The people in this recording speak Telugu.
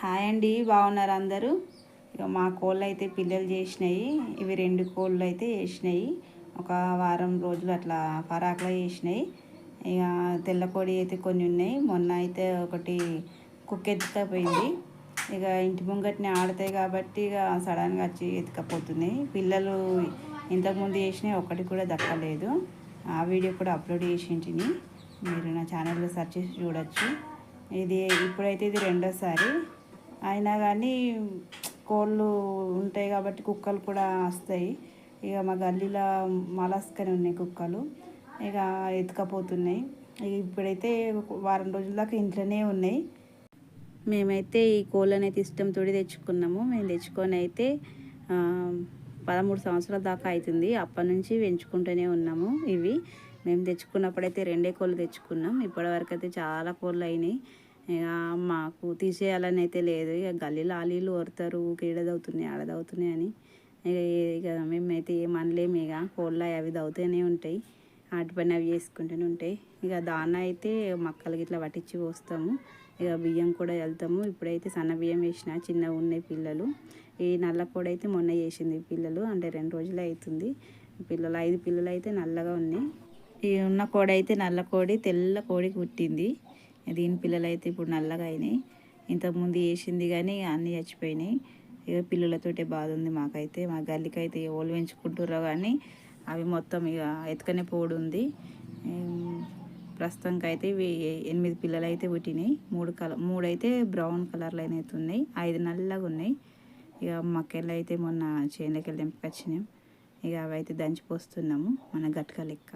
హాయ్ అండి, బాగున్నారు అందరూ. ఇక మా కోళ్ళు అయితే పిల్లలు చేసినాయి. ఇవి 2 కోళ్ళు అయితే చేసినాయి. ఒక వారం రోజులు అట్లా పరాకులో చేసినాయి. ఇక తెల్ల కోడి అయితే కొన్ని ఉన్నాయి. మొన్న అయితే ఒకటి కుక్క ఎత్తుకపోయింది. ఇక ఇంటి ముంగట్ని ఆడతాయి కాబట్టి ఇక సడన్గా వచ్చి ఎత్తుకపోతున్నాయి. పిల్లలు ఇంతకుముందు చేసినాయి, ఒకటి కూడా దక్కలేదు. ఆ వీడియో కూడా అప్లోడ్ చేసింటిని, మీరు నా ఛానల్లో సెర్చ్ చేసి చూడొచ్చు. ఇది ఇప్పుడైతే ఇది రెండోసారి అయినా కానీ కోళ్ళు ఉంటాయి కాబట్టి కుక్కలు కూడా వస్తాయి. ఇక మా గల్లీలో మలస్కని ఉన్నాయి కుక్కలు, ఇక ఎత్తుకపోతున్నాయి. ఇప్పుడైతే వారం రోజుల దాకా ఇంట్లోనే ఉన్నాయి. మేమైతే ఈ కోళ్ళని అయితే ఇష్టంతో తెచ్చుకున్నాము. మేము తెచ్చుకొని అయితే 13 సంవత్సరాల దాకా అవుతుంది. అప్పటి నుంచి పెంచుకుంటూనే ఉన్నాము. ఇవి మేము తెచ్చుకున్నప్పుడైతే 2 కోళ్ళు తెచ్చుకున్నాం. ఇప్పటివరకు అయితే చాలా కోళ్ళు అయినాయి. ఇక మాకు తీసేయాలని అయితే లేదు. ఇక గల్లీలో ఆలీలు వరుతారు, ఈడదవుతున్నాయి ఆడదవుతున్నాయి అని. ఇక మేమైతే ఏమనలేము. ఇక కోళ్ళ అవి దవుతూనే ఉంటాయి, వాటి పని అవి చేసుకుంటూనే ఉంటాయి. ఇక దాన్న అయితే మక్కలకి ఇట్లా పట్టించి పోస్తాము. ఇక బియ్యం కూడా వెళ్తాము. ఇప్పుడైతే సన్న బియ్యం వేసిన, చిన్నగా ఉన్నాయి పిల్లలు. ఈ నల్ల కోడి అయితే మొన్న చేసింది పిల్లలు, అంటే 2 రోజులు అవుతుంది. పిల్లలు 5 పిల్లలు అయితే నల్లగా ఉన్నాయి. ఈ ఉన్న కోడి అయితే నల్ల కోడి, తెల్ల కోడి పుట్టింది. దీని పిల్లలు అయితే ఇప్పుడు నల్లగా అయినాయి. ఇంతకుముందు వేసింది కానీ అన్నీ చచ్చిపోయినాయి. ఇక పిల్లలతోటే బాధ ఉంది మాకైతే. మా గల్లికి అయితే ఓళ్ళు పెంచుకుంటుర్రో కానీ అవి మొత్తం ఇక ఎత్తుకనే పోడు ఉంది. ప్రస్తుతానికి అయితే ఇవి 8 పిల్లలు అయితే పుట్టినాయి. 3 అయితే బ్రౌన్ కలర్లో అయితే ఉన్నాయి, 5 నల్లగా ఉన్నాయి. ఇక మక్కెళ్ళు అయితే మొన్న చేనులోకి వెళ్ళి తెంపుకొచ్చినాం. ఇక అవి అయితే దంచిపోస్తున్నాము మన గట్క లెక్క.